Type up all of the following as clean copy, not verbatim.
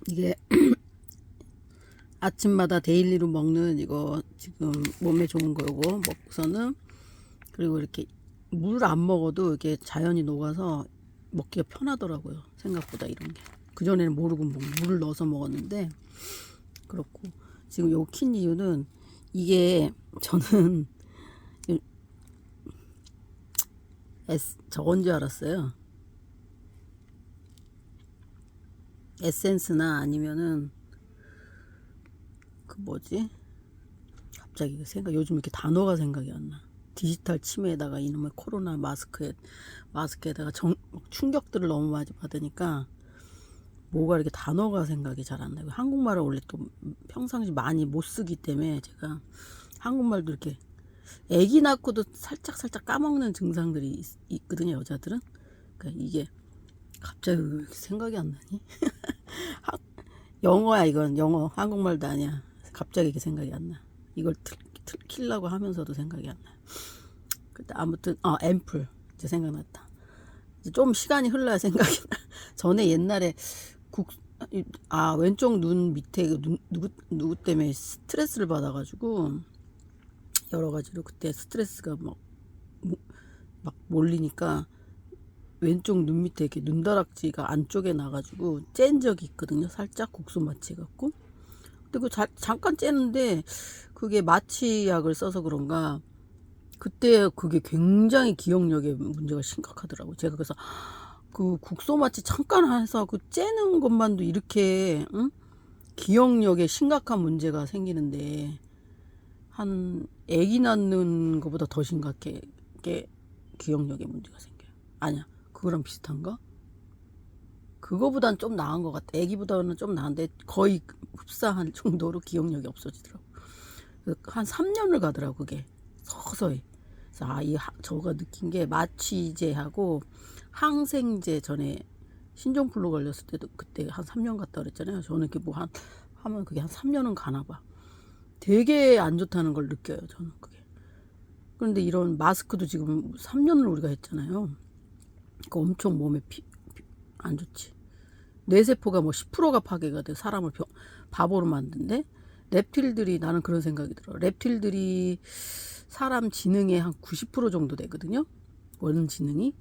이게 아침마다 데일리로 먹는 이거 지금 몸에 좋은 거고 먹고서는 그리고 이렇게 물 안 먹어도 이렇게 자연이 녹아서 먹기가 편하더라고요. 생각보다 이런 게. 그전에는 모르고 물을 넣어서 먹었는데 그렇고 지금 요거 킨 이유는 이게 저는 저건 줄 알았어요. 에센스나 아니면은 그 뭐지? 갑자기 요즘 이렇게 단어가 생각이 안 나. 디지털 치매에다가 이놈의 코로나 마스크에다가 충격들을 너무 많이 받으니까 뭐가 이렇게 단어가 생각이 잘 안 나요. 한국말을 원래 또 평상시 많이 못 쓰기 때문에 제가 한국말도 이렇게 아기 낳고도 살짝 까먹는 증상들이 있거든요, 여자들은. 그러니까 이게 갑자기 왜 이렇게 생각이 안 나니? 영어야, 이건 영어. 한국말도 아니야. 갑자기 이게 생각이 안 나. 이걸 키려고 하면서도 생각이 안 나. 그때 아무튼 앰플 이제 생각났다. 이제 좀 시간이 흘러야 생각이 나. 전에 옛날에 왼쪽 눈 밑에 누구 때문에 스트레스를 받아가지고 여러 가지로 그때 스트레스가 막 몰리니까 왼쪽 눈 밑에 이렇게 눈다락지가 안쪽에 나가지고 짠 적이 있거든요. 살짝 국소 마취 갖고. 근데 그 잠깐 째는데 그게 마취약을 써서 그런가 그때 그게 굉장히 기억력에 문제가 심각하더라고. 제가 그래서 그 국소 마취 잠깐 해서 그 째는 것만도 이렇게 기억력에 심각한 문제가 생기는데 한 아기 낳는 것보다 더 심각해. 기억력에 문제가 생겨요. 아니야. 그거랑 비슷한가? 그거보단 좀 나은 것 같아. 아기보다는 좀 나은데 거의 흡사한 정도로 기억력이 없어지더라고. 한 3년을 가더라고 그게 서서히. 그래서 저가 느낀 게 마취제하고 항생제 전에 신종플루 걸렸을 때도 그때 한 3년 갔다 그랬잖아요. 저는 이렇게 하면 그게 한 3년은 가나 봐. 되게 안 좋다는 걸 느껴요. 저는 그게. 그런데 이런 마스크도 지금 3년을 우리가 했잖아요. 그 엄청 몸에 안 좋지. 뇌세포가 뭐 10%가 파괴가 돼 사람을 바보로 만든데 reptil들이 나는 그런 생각이 들어. reptil들이 사람 지능의 한 90% 정도 되거든요. 원 지능이.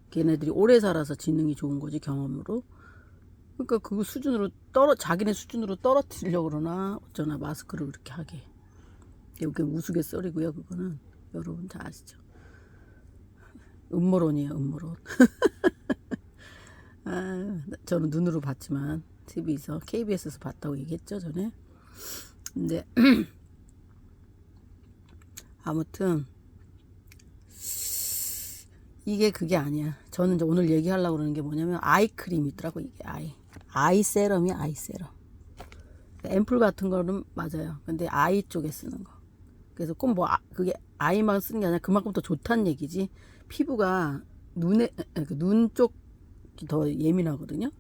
걔네들이 오래 살아서 지능이 좋은 거지 경험으로. 그러니까 그 수준으로 자기네 수준으로 떨어뜨리려고 그러나 어쩌나 마스크를 그렇게 하게. 이게 우스갯소리고요. 그거는 여러분 다 아시죠. 음모론이에요. 음모론. 저는 눈으로 봤지만 TV에서 KBS에서 봤다고 얘기했죠 전에. 근데 아무튼 이게 그게 아니야. 저는 이제 오늘 얘기하려고 그러는 게 뭐냐면 아이크림이 있더라고. 이게 아이 세럼이야. 아이 세럼. 앰플 같은 거는 맞아요. 근데 아이 쪽에 쓰는 거. 그래서 꼭 그게 아이만 쓰는 게 아니라 그만큼 더 좋다는 얘기지. 피부가 눈 쪽이 더 예민하거든요.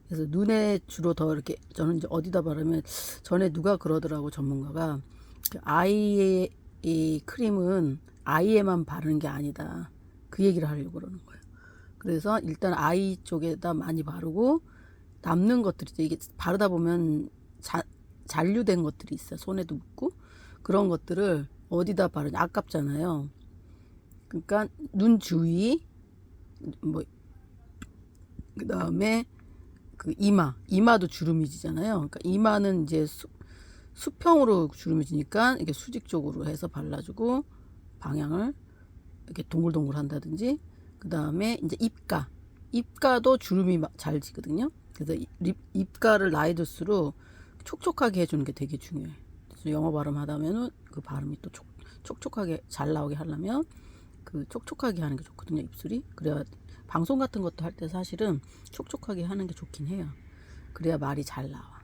그래서 눈에 주로 더 이렇게 저는 이제 어디다 바르면 전에 누가 그러더라고 전문가가 그 아이의 이 크림은 아이에만 바르는 게 아니다. 그 얘기를 하려고 그러는 거예요. 그래서 일단 아이 쪽에다 많이 바르고 남는 것들이 이게 바르다 보면 잔류된 것들이 있어요. 손에도 묻고 그런 것들을 어디다 바르냐 아깝잖아요. 그러니까 눈 주위 뭐 그다음에 그 이마도 주름이 지잖아요. 그러니까 이마는 이제 수평으로 주름이 지니까 이게 수직 쪽으로 해서 발라주고 방향을 이렇게 동글동글 한다든지 그 다음에 이제 입가도 주름이 잘 지거든요. 그래서 입가를 나이 들수록 촉촉하게 해주는 게 되게 중요해. 그래서 영어 발음 하다면은 그 발음이 또 촉촉하게 잘 나오게 하려면 그 촉촉하게 하는 게 좋거든요. 입술이. 그래야 방송 같은 것도 할 때 사실은 촉촉하게 하는 게 좋긴 해요. 그래야 말이 잘 나와.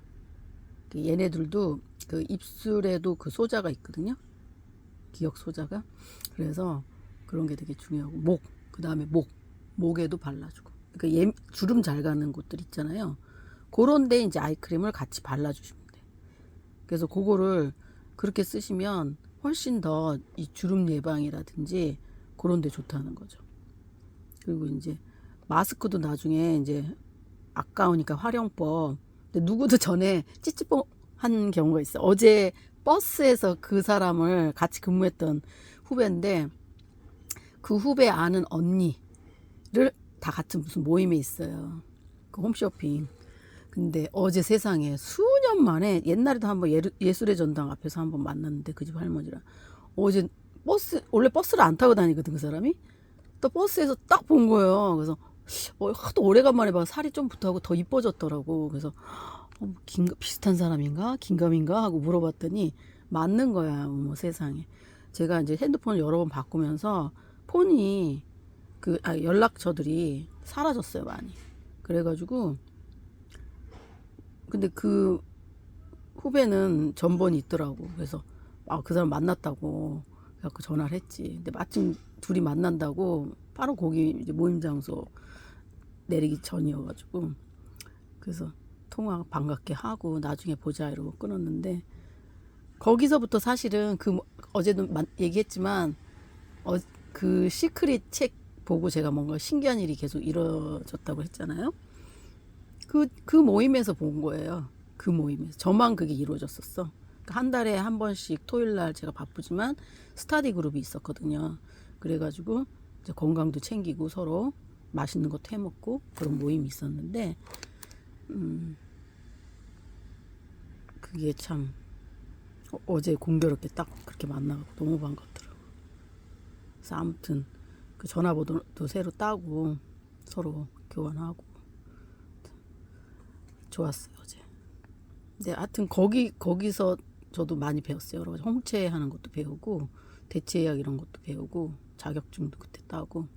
얘네들도 그 입술에도 그 소자가 있거든요. 기억 소자가. 그래서 그런 게 되게 중요하고 그 다음에 목에도 발라주고. 그러니까 주름 잘 가는 곳들 있잖아요. 그런데 이제 아이크림을 같이 발라주시면 돼. 그래서 그거를 그렇게 쓰시면 훨씬 더 이 주름 예방이라든지 그런 데 좋다는 거죠. 그리고 이제 마스크도 나중에 이제 아까우니까 활용법 근데 누구도 전에 찌찌뽕 한 경우가 있어. 어제 버스에서 그 사람을 같이 근무했던 후배인데 그 후배 아는 언니를 다 같은 무슨 모임에 있어요. 그 홈쇼핑. 근데 어제 세상에 수년 만에 옛날에도 한번 예술의 전당 앞에서 한번 만났는데 그 집 할머니랑 어제 원래 버스를 안 타고 다니거든 그 사람이. 또 버스에서 딱 본 거예요. 그래서 하도 오래간만에 봐 살이 좀 붙어하고 더 이뻐졌더라고. 그래서 비슷한 사람인가 긴가민가 하고 물어봤더니 맞는 거야. 뭐 세상에. 제가 이제 핸드폰을 여러 번 바꾸면서 폰이 연락처들이 사라졌어요 많이. 그래가지고 근데 그 후배는 전번이 있더라고. 그래서 그 사람 만났다고 그래갖고 전화를 했지. 근데 마침 둘이 만난다고 바로 거기 이제 모임 장소 내리기 전이어가지고 그래서 통화 반갑게 하고 나중에 보자 이러고 끊었는데 거기서부터 사실은 어제도 얘기했지만 그 시크릿 책 보고 제가 뭔가 신기한 일이 계속 이루어졌다고 했잖아요. 그 모임에서 본 거예요. 그 모임에서 저만 그게 이루어졌었어. 그러니까 한 달에 한 번씩 토요일 날 제가 바쁘지만 스타디 그룹이 있었거든요. 그래가지고 이제 건강도 챙기고 서로 맛있는 것도 해먹고 그런 모임이 있었는데 그게 참 어제 공교롭게 딱 그렇게 만나고 너무 반갑더라고. 그래서 아무튼 그 전화번호도 새로 따고 서로 교환하고 좋았어요 어제. 근데 하여튼 거기서 저도 많이 배웠어요. 여러 가지 홍채 하는 것도 배우고 대체약 이런 것도 배우고 자격증도 그때 따고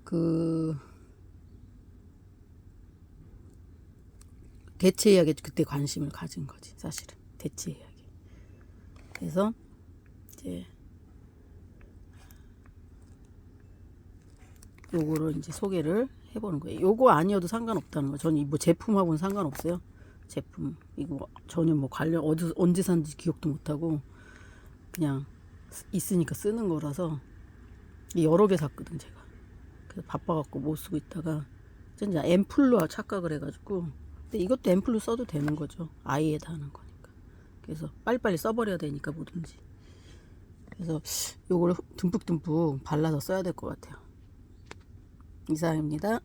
그 대체약에 그때 관심을 가진 거지 사실은 대체약에. 그래서 이제 요거를 이제 소개를 해보는 거예요. 요거 아니어도 상관없다는 거. 저는 뭐 제품하고는 상관없어요. 제품 이거 전혀 뭐 관련 언제 산지 기억도 못하고 그냥 있으니까 쓰는 거라서 여러 개 샀거든 제가. 그래서 바빠갖고 못 쓰고 있다가 진짜 앰플로 착각을 해가지고. 근데 이것도 앰플로 써도 되는 거죠. 아이에다 하는 거니까. 그래서 빨리빨리 써버려야 되니까 뭐든지. 그래서 요걸 듬뿍듬뿍 발라서 써야 될 것 같아요. 이상입니다.